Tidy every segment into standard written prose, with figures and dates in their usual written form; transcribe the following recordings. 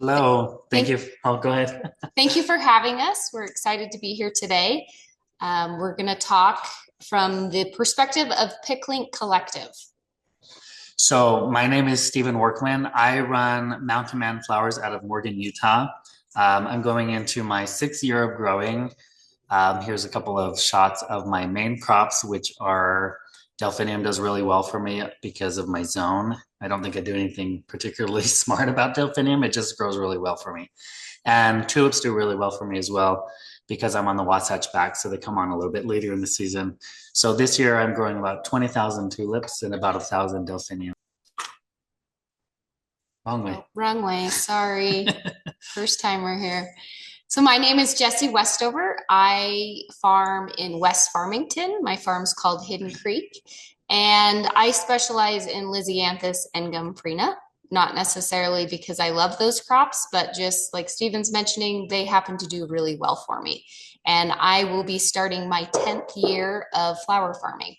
Hello, thank Thank, you. Oh, go ahead. thank you for having us. We're excited to be here today. We're going to talk from the perspective of Picklinq Collective. So, my name is Stephen Workman. I run Mountain Man Flowers out of Morgan, Utah. I'm going into my sixth year of growing. Here's a couple of shots of my main crops, which are delphinium does really well for me because of my zone. I don't think I do anything particularly smart about delphinium. It just grows really well for me. And tulips do really well for me as well because I'm on the Wasatch back, so they come on a little bit later in the season. So this year I'm growing about 20,000 tulips and about 1,000 delphinium. Long way. Oh, wrong way. Sorry. First timer here. So my name is Jessie Westover. I farm in West Farmington. My farm's called Hidden Creek, and I specialize in Lisianthus and Gumprina. Not necessarily because I love those crops, but just like Steven's mentioning, they happen to do really well for me. And I will be starting my 10th year of flower farming.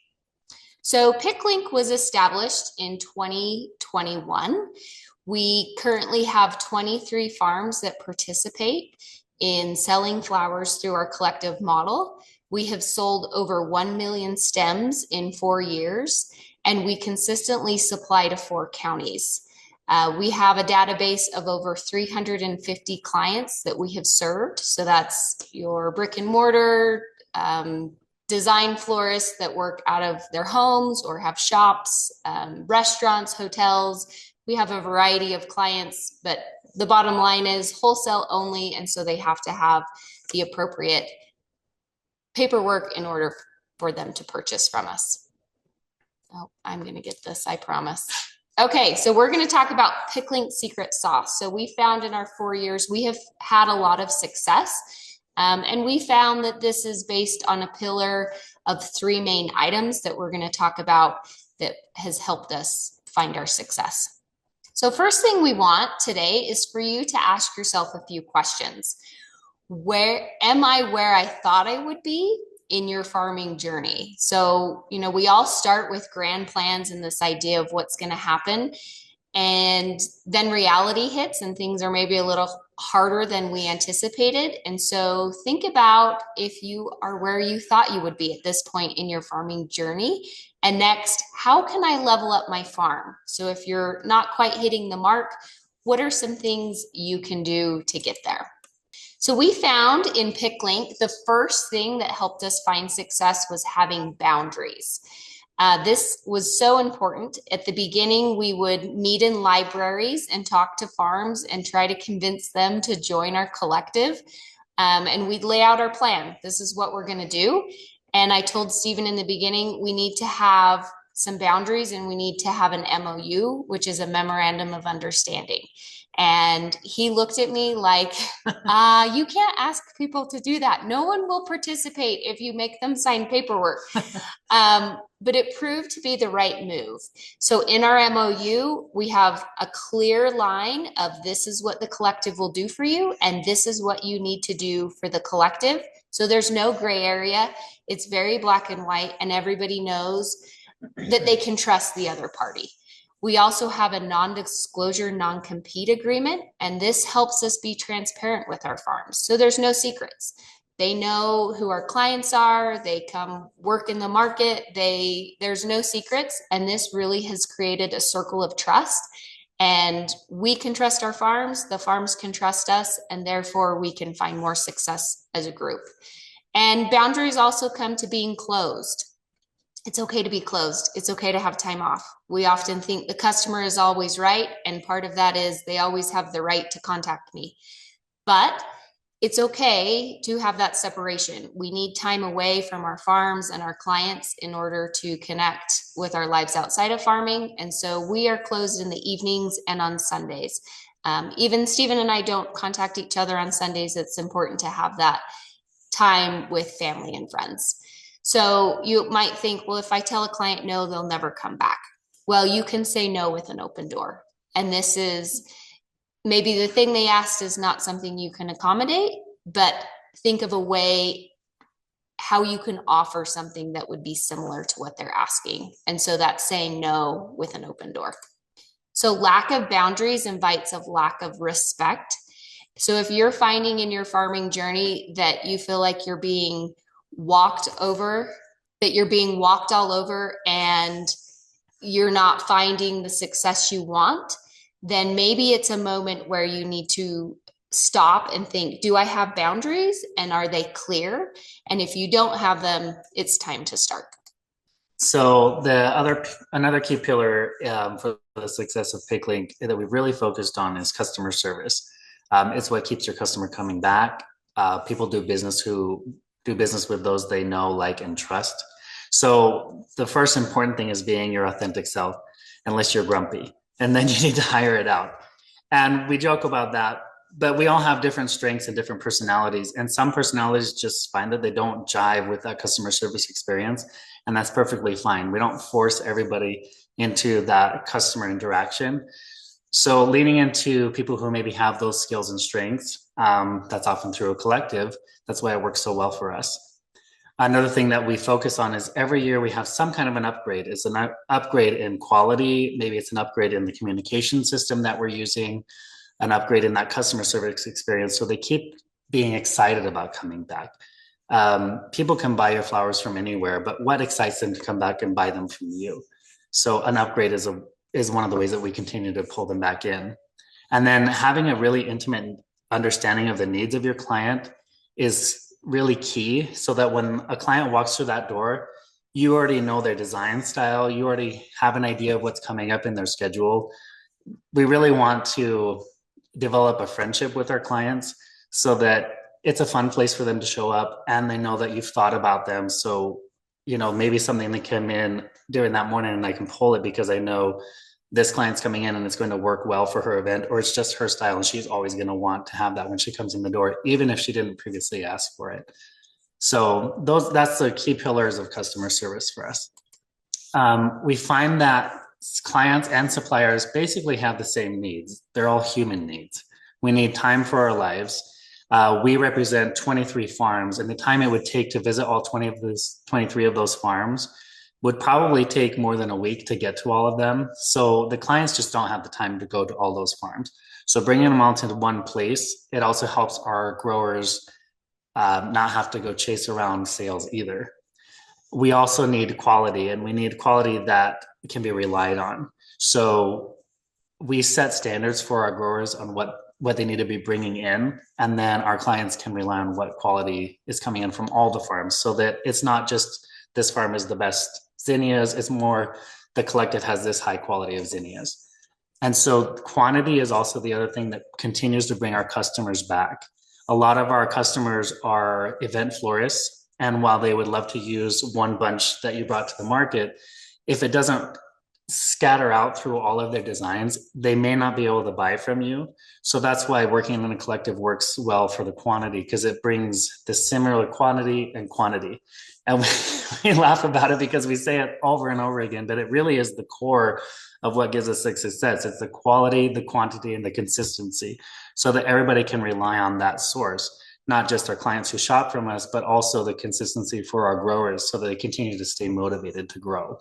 So Picklinq was established in 2021. We currently have 23 farms that participate in selling flowers through our collective model. We have sold over 1 million stems in 4 years, and we consistently supply to 4 counties. We have a database of over 350 clients that we have served. So that's your brick and mortar, design florists that work out of their homes or have shops, restaurants, hotels. We have a variety of clients, but the bottom line is wholesale only. And so they have to have the appropriate paperwork in order for them to purchase from us. Oh, I'm going to get this, I promise. Okay, so we're going to talk about Picklinq secret sauce. So we found in our 4 years, we have had a lot of success. And we found that this is based on a pillar of three main items that we're going to talk about that has helped us find our success. So first thing we want today is for you to ask yourself a few questions. Where am I where I thought I would be in your farming journey? So, we all start with grand plans and this idea of what's going to happen. And then reality hits and things are maybe a little harder than we anticipated. And so think about if you are where you thought you would be at this point in your farming journey. And next, how can I level up my farm? So if you're not quite hitting the mark, what are some things you can do to get there? So we found in Picklinq, the first thing that helped us find success was having boundaries. This was so important. At the beginning, we would meet in libraries and talk to farms and try to convince them to join our collective. And we'd lay out our plan. This is what we're going to do. And I told Stephen in the beginning, we need to have some boundaries and we need to have an MOU, which is a memorandum of understanding. And he looked at me like, you can't ask people to do that. No one will participate if you make them sign paperwork. But it proved to be the right move. So in our MOU, we have a clear line of this is what the collective will do for you, and this is what you need to do for the collective. So there's no gray area. It's very black and white, and everybody knows that they can trust the other party. We also have a non-disclosure, non-compete agreement, and this helps us be transparent with our farms. So there's no secrets. They know who our clients are. They come work in the market. There's no secrets. And this really has created a circle of trust. And we can trust our farms. The farms can trust us. And therefore we can find more success as a group. And boundaries also come to being closed. It's okay to be closed. It's okay to have time off. We often think the customer is always right. And part of that is they always have the right to contact me. But it's okay to have that separation. We need time away from our farms and our clients in order to connect with our lives outside of farming. And so we are closed in the evenings and on Sundays. Even Stephen and I don't contact each other on Sundays. It's important to have that time with family and friends. So you might think, well, if I tell a client no, they'll never come back. Well, you can say no with an open door. And this is maybe the thing they asked is not something you can accommodate, but think of a way how you can offer something that would be similar to what they're asking. And so that's saying no with an open door. So lack of boundaries invites a lack of respect. So if you're finding in your farming journey that you feel like you're being walked over, that you're being walked all over and you're not finding the success you want, then maybe it's a moment where you need to stop and think, do I have boundaries and are they clear? And if you don't have them, it's time to start. So another key pillar for the success of Picklinq that we've really focused on is customer service. It's what keeps your customer coming back. People do business with those they know, like, and trust. So the first important thing is being your authentic self, unless you're grumpy, and then you need to hire it out. And we joke about that, but we all have different strengths and different personalities. And some personalities just find that they don't jive with that customer service experience. And that's perfectly fine. We don't force everybody into that customer interaction. So leaning into people who maybe have those skills and strengths, that's often through a collective. That's why it works so well for us. Another thing that we focus on is every year we have some kind of an upgrade. It's an upgrade in quality. Maybe it's an upgrade in the communication system that we're using, an upgrade in that customer service experience. So they keep being excited about coming back. People can buy your flowers from anywhere, but what excites them to come back and buy them from you? So an upgrade is one of the ways that we continue to pull them back in. And then having a really intimate understanding of the needs of your client is really key, so that when a client walks through that door, you already know their design style, you already have an idea of what's coming up in their schedule. We really want to develop a friendship with our clients so that it's a fun place for them to show up and they know that you've thought about them. So, maybe something that came in during that morning and I can pull it because I know this client's coming in and it's going to work well for her event, or it's just her style and she's always going to want to have that when she comes in the door, even if she didn't previously ask for it. So that's the key pillars of customer service for us. We find that clients and suppliers basically have the same needs. They're all human needs. We need time for our lives. We represent 23 farms, and the time it would take to visit all 23 of those farms would probably take more than a week to get to all of them. So the clients just don't have the time to go to all those farms. So bringing them all to one place, it also helps our growers not have to go chase around sales either. We also need quality, and we need quality that can be relied on. So we set standards for our growers on what they need to be bringing in, and then our clients can rely on what quality is coming in from all the farms, so that it's not just this farm is the best zinnias, it's more the collective has this high quality of zinnias. And so quantity is also the other thing that continues to bring our customers back. A lot of our customers are event florists, and while they would love to use one bunch that you brought to the market, if it doesn't scatter out through all of their designs, they may not be able to buy from you. So that's why working in a collective works well for the quantity, because it brings the similar quantity and quantity. And we laugh about it because we say it over and over again, but it really is the core of what gives us success. It's the quality, the quantity, and the consistency, so that everybody can rely on that source, not just our clients who shop from us, but also the consistency for our growers so that they continue to stay motivated to grow.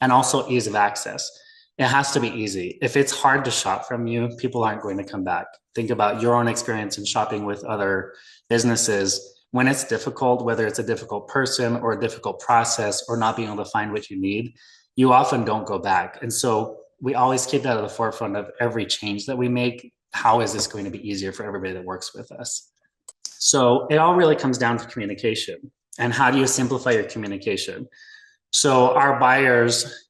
And also ease of access. It has to be easy. If it's hard to shop from you, people aren't going to come back. Think about your own experience in shopping with other businesses. When it's difficult, whether it's a difficult person or a difficult process or not being able to find what you need, you often don't go back. And so we always keep that at the forefront of every change that we make. How is this going to be easier for everybody that works with us? So it all really comes down to communication. And how do you simplify your communication? So our buyers,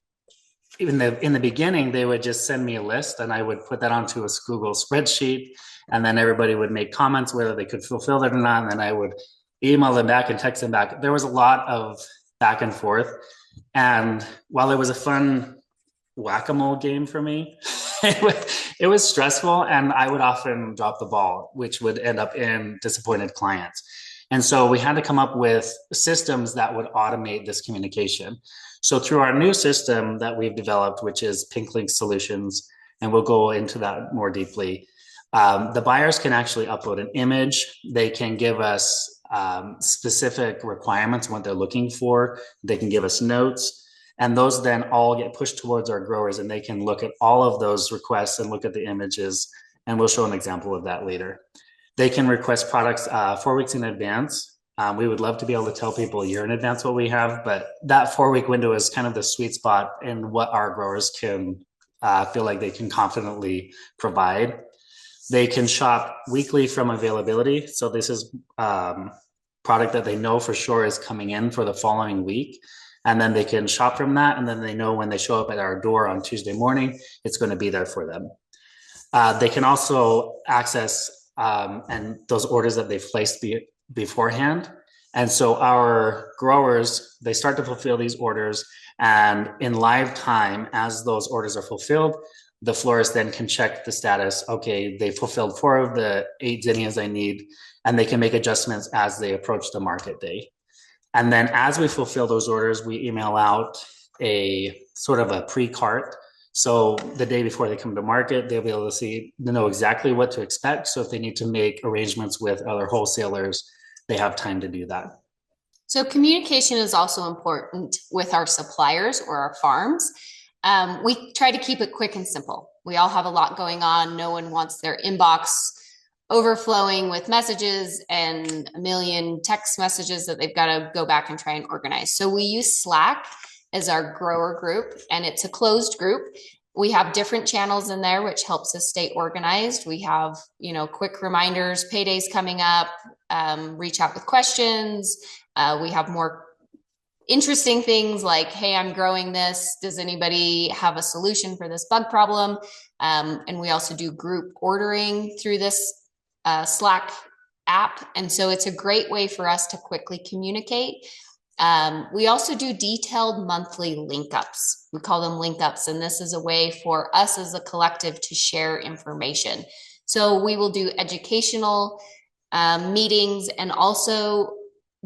in the beginning, they would just send me a list and I would put that onto a Google spreadsheet, and then everybody would make comments whether they could fulfill it or not, and then I would email them back and text them back. There was a lot of back and forth, and while it was a fun whack-a-mole game for me, it was stressful, and I would often drop the ball, which would end up in disappointed clients. And so we had to come up with systems that would automate this communication. So through our new system that we've developed, which is Picklinq Solutions, and we'll go into that more deeply, the buyers can actually upload an image. They can give us specific requirements, what they're looking for. They can give us notes. And those then all get pushed towards our growers, and they can look at all of those requests and look at the images. And we'll show an example of that later. They can request products 4 weeks in advance. We would love to be able to tell people a year in advance what we have, but that 4 week window is kind of the sweet spot in what our growers can feel like they can confidently provide. They can shop weekly from availability. So this is product that they know for sure is coming in for the following week. And then they can shop from that. And then they know when they show up at our door on Tuesday morning, it's going to be there for them. They can also access and those orders that they've placed beforehand. And so our growers, they start to fulfill these orders, and in live time, as those orders are fulfilled, the florist then can check the status. Okay, they fulfilled 4 of the 8 zinnias I need, and they can make adjustments as they approach the market day. And then as we fulfill those orders, we email out a sort of a pre-cart. So the day before they come to market, they'll be able to know exactly what to expect. So if they need to make arrangements with other wholesalers, they have time to do that. So communication is also important with our suppliers or our farms. We try to keep it quick and simple. We all have a lot going on. No one wants their inbox overflowing with messages and a million text messages that they've got to go back and try and organize. So we use Slack as our grower group, and it's a closed group. We have different channels in there, which helps us stay organized. We have, quick reminders, paydays coming up, reach out with questions. We have more interesting things like, hey, I'm growing this. Does anybody have a solution for this bug problem? And we also do group ordering through this Slack app. And so it's a great way for us to quickly communicate. We also do detailed monthly link ups. We call them link ups. And this is a way for us as a collective to share information. So we will do educational meetings and also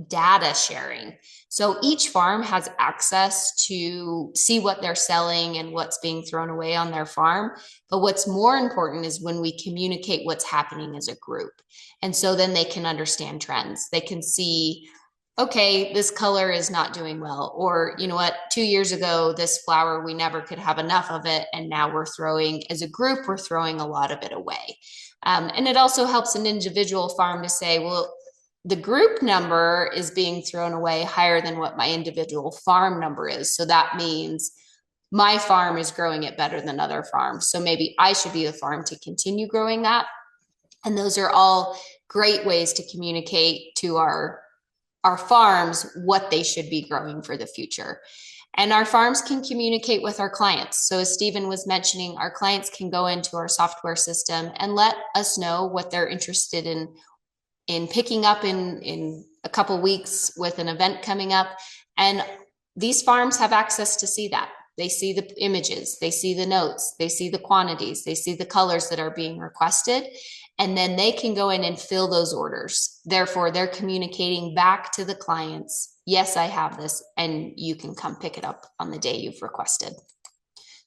data sharing. So each farm has access to see what they're selling and what's being thrown away on their farm. But what's more important is when we communicate what's happening as a group. And so then they can understand trends. They can see, okay, this color is not doing well. Or, you know what, 2 years ago, this flower, we never could have enough of it. And now as a group, we're throwing a lot of it away. And it also helps an individual farm to say, well, the group number is being thrown away higher than what my individual farm number is. So that means my farm is growing it better than other farms. So maybe I should be the farm to continue growing that. And those are all great ways to communicate to our farms what they should be growing for the future. And our farms can communicate with our clients. So as Stephen was mentioning, our clients can go into our software system and let us know what they're interested in picking up in a couple weeks with an event coming up. And these farms have access to see that. They see the images, they see the notes, they see the quantities, they see the colors that are being requested, and then they can go in and fill those orders. Therefore, they're communicating back to the clients, yes, I have this, and you can come pick it up on the day you've requested.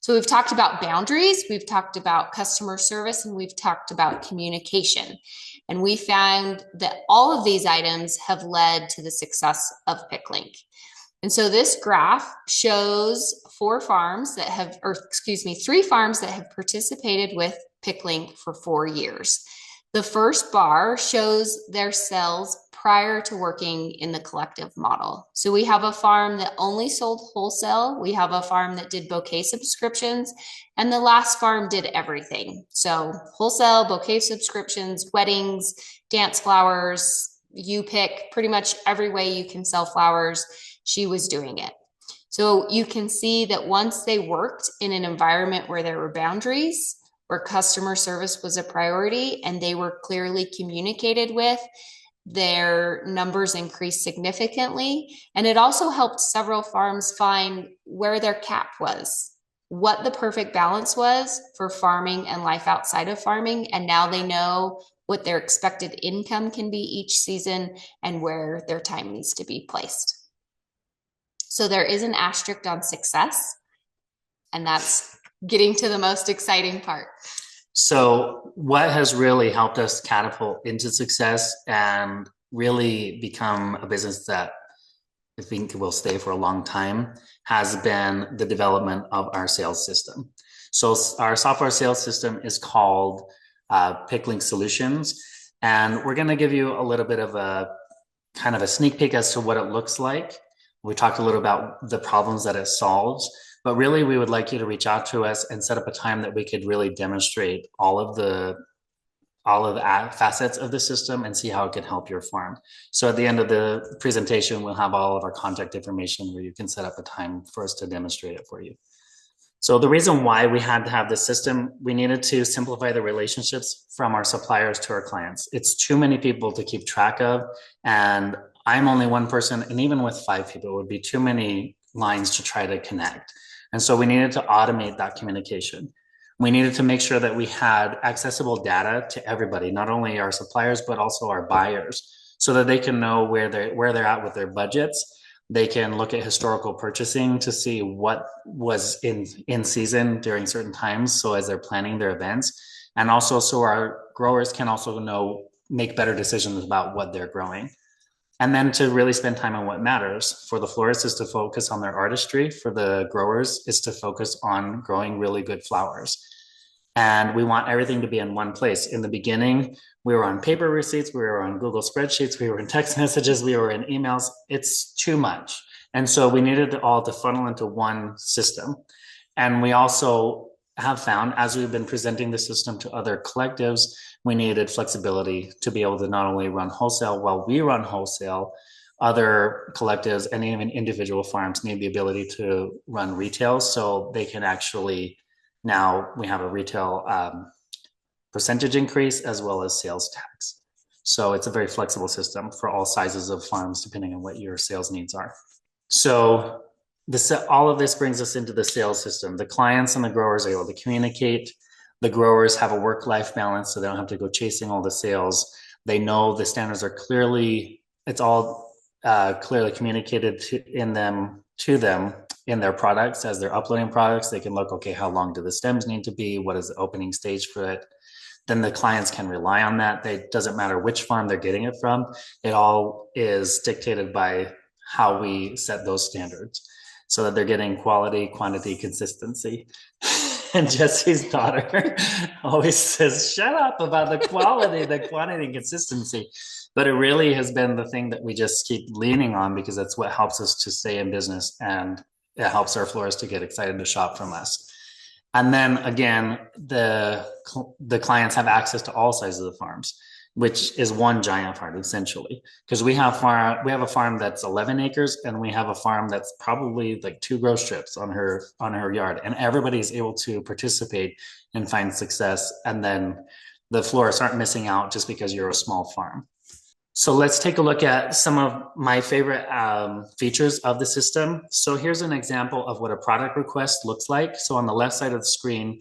So we've talked about boundaries, we've talked about customer service, and we've talked about communication. And we found that all of these items have led to the success of Picklinq. And so this graph shows 3 farms that have participated with Picklinq for 4 years. The first bar shows their sales prior to working in the collective model. So we have a farm that only sold wholesale. We have a farm that did bouquet subscriptions, and the last farm did everything. So wholesale, bouquet subscriptions, weddings, dance flowers, you pick pretty much every way you can sell flowers. She was doing it. So you can see that once they worked in an environment where there were boundaries, where customer service was a priority, and they were clearly communicated with, their numbers increased significantly. And it also helped several farms find where their cap was, what the perfect balance was for farming and life outside of farming. And now they know what their expected income can be each season and where their time needs to be placed. So there is an asterisk on success, and that's getting to the most exciting part. So what has really helped us catapult into success and really become a business that I think will stay for a long time, has been the development of our sales system. So our software sales system is called Picklinq Solutions. And we're going to give you a little bit of a kind of a sneak peek as to what it looks like. We talked a little about the problems that it solves, but really we would like you to reach out to us and set up a time that we could really demonstrate all of the facets of the system and see how it can help your farm. So at the end of the presentation, we'll have all of our contact information where you can set up a time for us to demonstrate it for you. So the reason why we had to have this system, we needed to simplify the relationships from our suppliers to our clients. It's too many people to keep track of, and I'm only one person, and even with 5 people, it would be too many lines to try to connect. And so we needed to automate that communication. We needed to make sure that we had accessible data to everybody, not only our suppliers, but also our buyers, so that they can know where they're at with their budgets. They can look at historical purchasing to see what was in season during certain times. So as they're planning their events, and also so our growers can also make better decisions about what they're growing. And then to really spend time on what matters. For the florists is to focus on their artistry. For the growers is to focus on growing really good flowers. And we want everything to be in one place. In the beginning, we were on paper receipts, we were on Google spreadsheets, we were in text messages, we were in emails. It's too much. And so we needed it all to funnel into one system. And we also have found, as we've been presenting the system to other collectives, we needed flexibility to be able to not only run wholesale while we run wholesale, other collectives and even individual farms need the ability to run retail, so they can actually, now we have a retail percentage increase as well as sales tax. So it's a very flexible system for all sizes of farms, depending on what your sales needs are. So all of this brings us into the sales system. The clients and the growers are able to communicate. The growers have a work-life balance, so they don't have to go chasing all the sales. They know the standards are clearly, it's all clearly communicated to them in their products. As they're uploading products, they can look, okay, how long do the stems need to be? What is the opening stage for it? Then the clients can rely on that. It doesn't matter which farm they're getting it from. It all is dictated by how we set those standards so that they're getting quality, quantity, consistency. And Jessie's daughter always says, shut up about the quality, the quantity and consistency. But it really has been the thing that we just keep leaning on, because that's what helps us to stay in business, and it helps our florists to get excited to shop from us. And then again, the clients have access to all sizes of the farms, which is one giant farm essentially, because we have a farm that's 11 acres, and we have a farm that's probably like 2 grow strips on her yard, and everybody is able to participate and find success. And then the florists aren't missing out just because you're a small farm. So let's take a look at some of my favorite features of the system. So here's an example of what a product request looks like. So on the left side of the screen,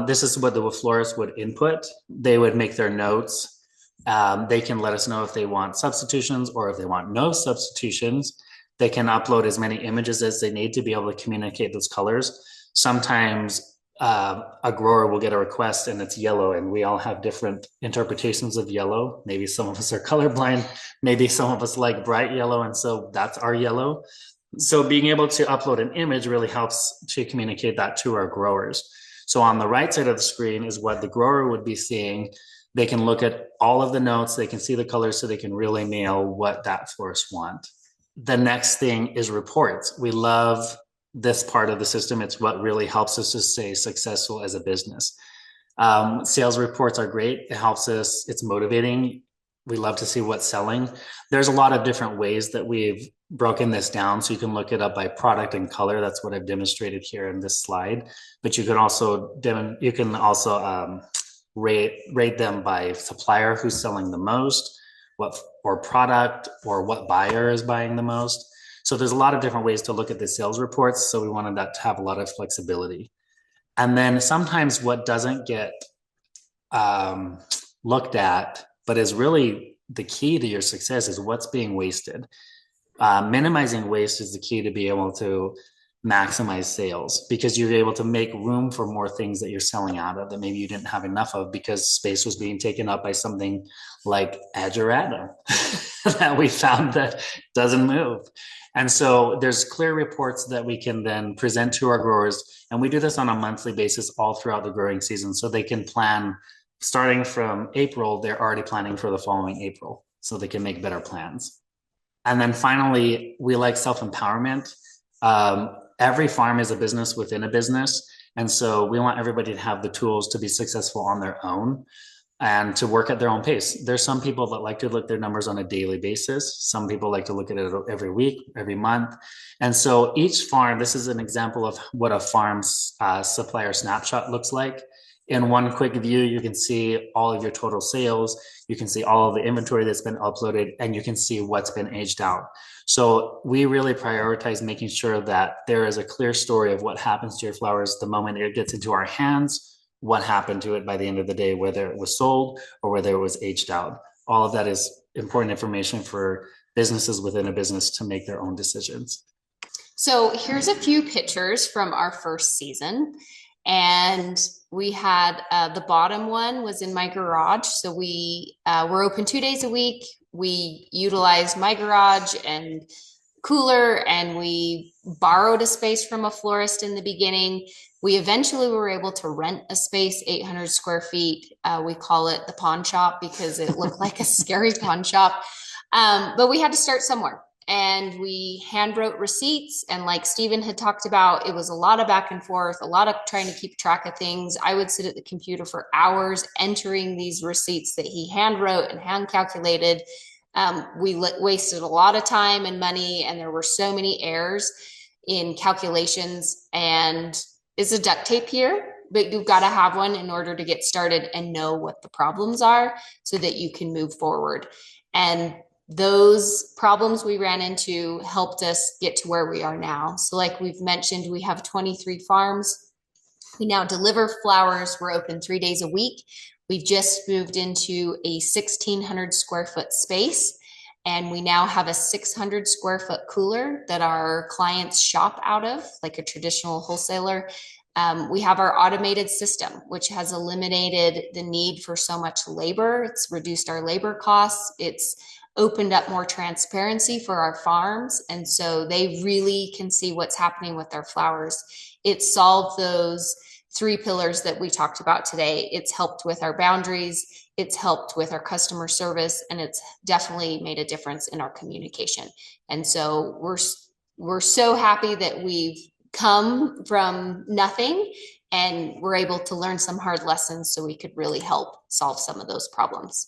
this is what the florist would input. They would make their notes. They can let us know if they want substitutions or if they want no substitutions. They can upload as many images as they need to be able to communicate those colors. Sometimes a grower will get a request and it's yellow, and we all have different interpretations of yellow. Maybe some of us are colorblind, maybe some of us like bright yellow, and so that's our yellow. So being able to upload an image really helps to communicate that to our growers. So on the right side of the screen is what the grower would be seeing. They can look at all of the notes, they can see the colors, so they can really nail what that florist want. The next thing is reports. We love this part of the system. It's what really helps us to stay successful as a business. Sales reports are great. It helps us. It's motivating. We love to see what's selling. There's a lot of different ways that we've broken this down, so you can look it up by product and color. That's what I've demonstrated here in this slide. But you can also rate them by supplier, who's selling the most, or product, or what buyer is buying the most. So there's a lot of different ways to look at the sales reports. So we wanted that to have a lot of flexibility. And then sometimes what doesn't get looked at, but is really the key to your success, is what's being wasted. Minimizing waste is the key to be able to maximize sales because you're able to make room for more things that you're selling out of that maybe you didn't have enough of because space was being taken up by something like Agerata that we found that doesn't move. And so there's clear reports that we can then present to our growers. And we do this on a monthly basis all throughout the growing season. So they can plan starting from April, they're already planning for the following April. So they can make better plans. And then finally, we like self-empowerment. Every farm is a business within a business. And so we want everybody to have the tools to be successful on their own and to work at their own pace. There's some people that like to look at their numbers on a daily basis. Some people like to look at it every week, every month. And so each farm, this is an example of what a farm's supplier snapshot looks like. In one quick view, you can see all of your total sales. You can see all of the inventory that's been uploaded, and you can see what's been aged out. So we really prioritize making sure that there is a clear story of what happens to your flowers the moment it gets into our hands, what happened to it by the end of the day, whether it was sold or whether it was aged out. All of that is important information for businesses within a business to make their own decisions. So here's a few pictures from our first season. And we had the bottom one was in my garage. So we were open 2 days a week. We utilized my garage and cooler, and we borrowed a space from a florist in the beginning. We eventually were able to rent a space, 800 square feet. We call it the pawn shop because it looked like a scary pawn shop. But we had to start somewhere. And we hand wrote receipts. And like Stephen had talked about, it was a lot of back and forth, a lot of trying to keep track of things. I would sit at the computer for hours entering these receipts that he hand wrote and hand calculated. We wasted a lot of time and money, and there were so many errors in calculations. And it's a duct tape here, but you've got to have one in order to get started and know what the problems are so that you can move forward. And those problems we ran into helped us get to where we are now. So like we've mentioned, we have 23 farms. We now deliver flowers. We're open 3 days a week. We've just moved into a 1,600 square foot space, and we now have a 600 square foot cooler that our clients shop out of, like a traditional wholesaler. We have our automated system, which has eliminated the need for so much labor. It's reduced our labor costs. It's opened up more transparency for our farms. And so they really can see what's happening with their flowers. It solved those 3 pillars that we talked about today. It's helped with our boundaries, it's helped with our customer service, and it's definitely made a difference in our communication. And so we're so happy that we've come from nothing and we're able to learn some hard lessons so we could really help solve some of those problems.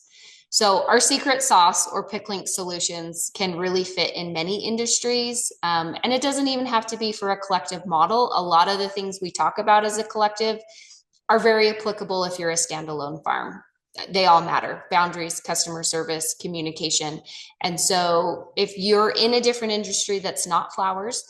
So our secret sauce, or Picklinq Solutions, can really fit in many industries. And it doesn't even have to be for a collective model. A lot of the things we talk about as a collective are very applicable if you're a standalone farm. They all matter: boundaries, customer service, communication. And so if you're in a different industry that's not flowers,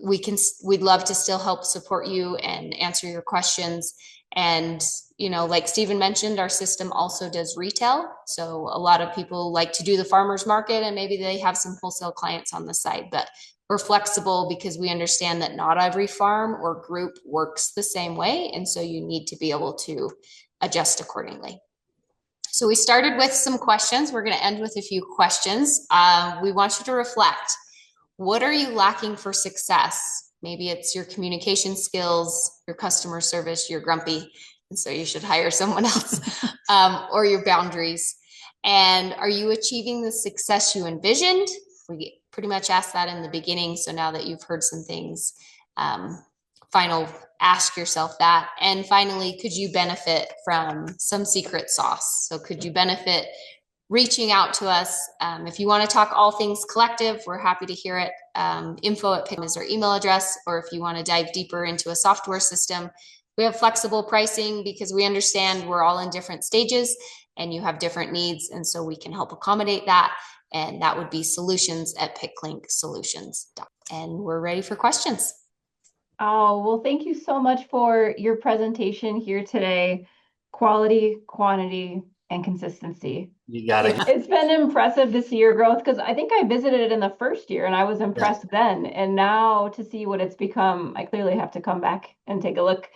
we'd love to still help support you and answer your questions. And, you know, like Stephen mentioned, our system also does retail. So a lot of people like to do the farmers market, and maybe they have some wholesale clients on the side, but we're flexible because we understand that not every farm or group works the same way. And so you need to be able to adjust accordingly. So we started with some questions. We're going to end with a few questions. We want you to reflect. What are you lacking for success? Maybe it's your communication skills, your customer service, you're grumpy, and so you should hire someone else, or your boundaries. And are you achieving the success you envisioned? We pretty much asked that in the beginning. So now that you've heard some things, ask yourself that. And finally, could you benefit from some secret sauce? So could you benefit reaching out to us? If you want to talk all things collective, we're happy to hear it. Info@Picklinq is our email address. Or if you want to dive deeper into a software system, we have flexible pricing because we understand we're all in different stages and you have different needs. And so we can help accommodate that. And that would be solutions@picklinqsolutions. And we're ready for questions. Oh, well, thank you so much for your presentation here today. Quality, quantity, and consistency. You got it. It's been impressive to see your growth because I think I visited it in the first year and I was impressed then. And now to see what it's become, I clearly have to come back and take a look.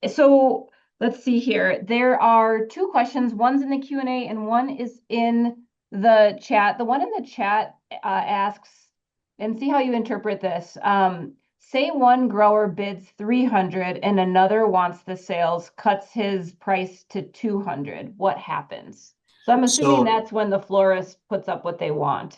So let's see here. There are two questions. One's in the Q&A and one is in the chat. The one in the chat asks, and see how you interpret this. Say one grower bids 300 and another wants the sales, cuts his price to 200. What happens? So I'm assuming that's when the florist puts up what they want.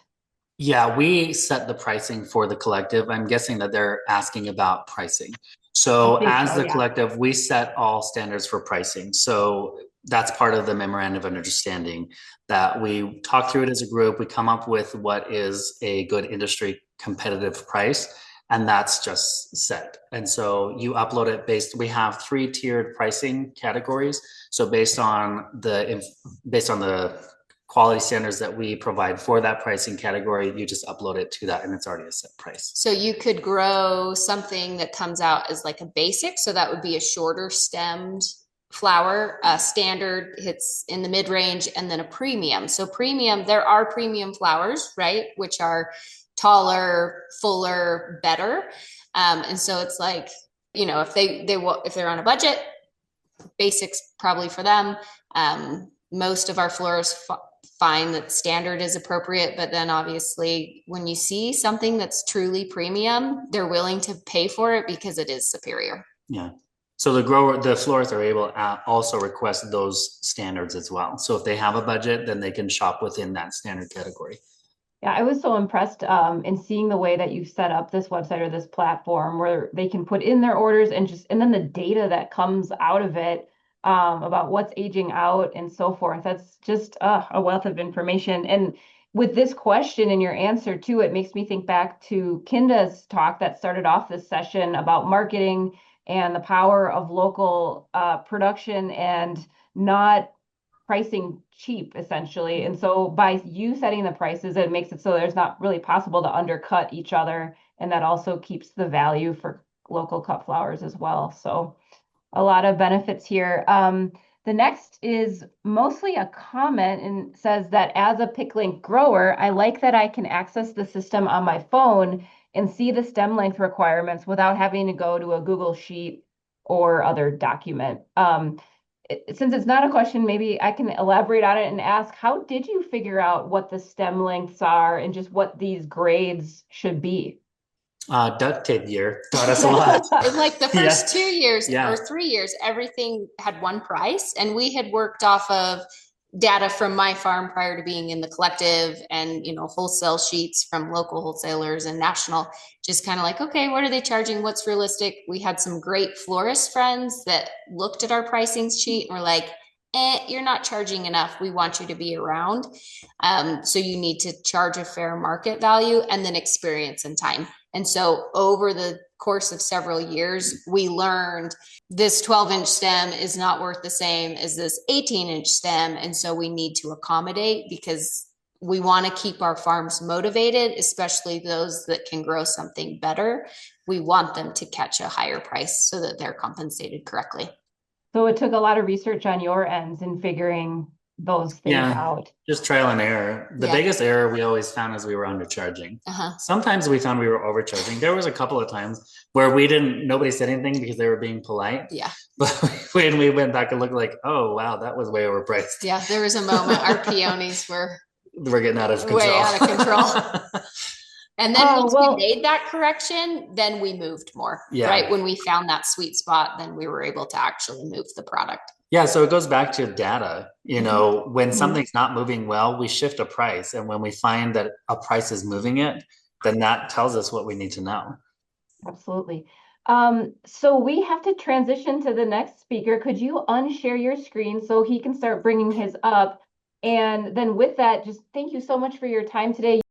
Yeah, we set the pricing for the collective. I'm guessing that they're asking about pricing. So as the collective, we set all standards for pricing. So that's part of the memorandum of understanding that we talk through it as a group. We come up with what is a good industry competitive price, and that's just set. And so you upload it we have 3 tiered pricing categories. So based on the quality standards that we provide for that pricing category, you just upload it to that and it's already a set price. So you could grow something that comes out as like a basic. So that would be a shorter stemmed flower. Standard hits in the mid-range, and then a premium. So premium, there are premium flowers, right? Which are taller, fuller, better. And so it's like, if they're on a budget, basics probably for them. Most of our florists find that standard is appropriate, but then obviously when you see something that's truly premium, they're willing to pay for it because it is superior. Yeah. So the florists are able to also request those standards as well. So if they have a budget, then they can shop within that standard category. Yeah, I was so impressed in seeing the way that you set up this website or this platform where they can put in their orders and then the data that comes out of it about what's aging out and so forth. That's just a wealth of information. And with this question and your answer too, it makes me think back to Kinda's talk that started off this session about marketing and the power of local production and not pricing cheap, essentially. And so by you setting the prices, it makes it so there's not really possible to undercut each other. And that also keeps the value for local cut flowers as well. So a lot of benefits here. The next is mostly a comment and says that as a Picklinq grower, I like that I can access the system on my phone and see the stem length requirements without having to go to a Google Sheet or other document. Since it's not a question, maybe I can elaborate on it and ask, how did you figure out what the stem lengths are and just what these grades should be? Duct tape year taught us a lot. Like the first 2 years or 3 years, everything had one price, and we had worked off of data from my farm prior to being in the collective and wholesale sheets from local wholesalers and national, just kind of like, okay, what are they charging, what's realistic? We had some great florist friends that looked at our pricing sheet and were like, you're not charging enough, we want you to be around, so you need to charge a fair market value, and then experience and time. And so over the course of several years, we learned this 12-inch stem is not worth the same as this 18-inch stem. And so we need to accommodate because we want to keep our farms motivated, especially those that can grow something better. We want them to catch a higher price so that they're compensated correctly. So it took a lot of research on your ends in figuring those things out. Just trial and error. The biggest error we always found is we were undercharging. Sometimes we found we were overcharging. There was a couple of times where nobody said anything because they were being polite. Yeah. But when we went back and looked like, oh wow, that was way overpriced. Yeah, there was a moment our peonies were getting out of control. Way out of control. And then once we made that correction, then we moved more, right? When we found that sweet spot, then we were able to actually move the product. Yeah, so it goes back to data. When something's not moving well, we shift a price. And when we find that a price is moving it, then that tells us what we need to know. Absolutely. So we have to transition to the next speaker. Could you unshare your screen so he can start bringing his up? And then with that, just thank you so much for your time today.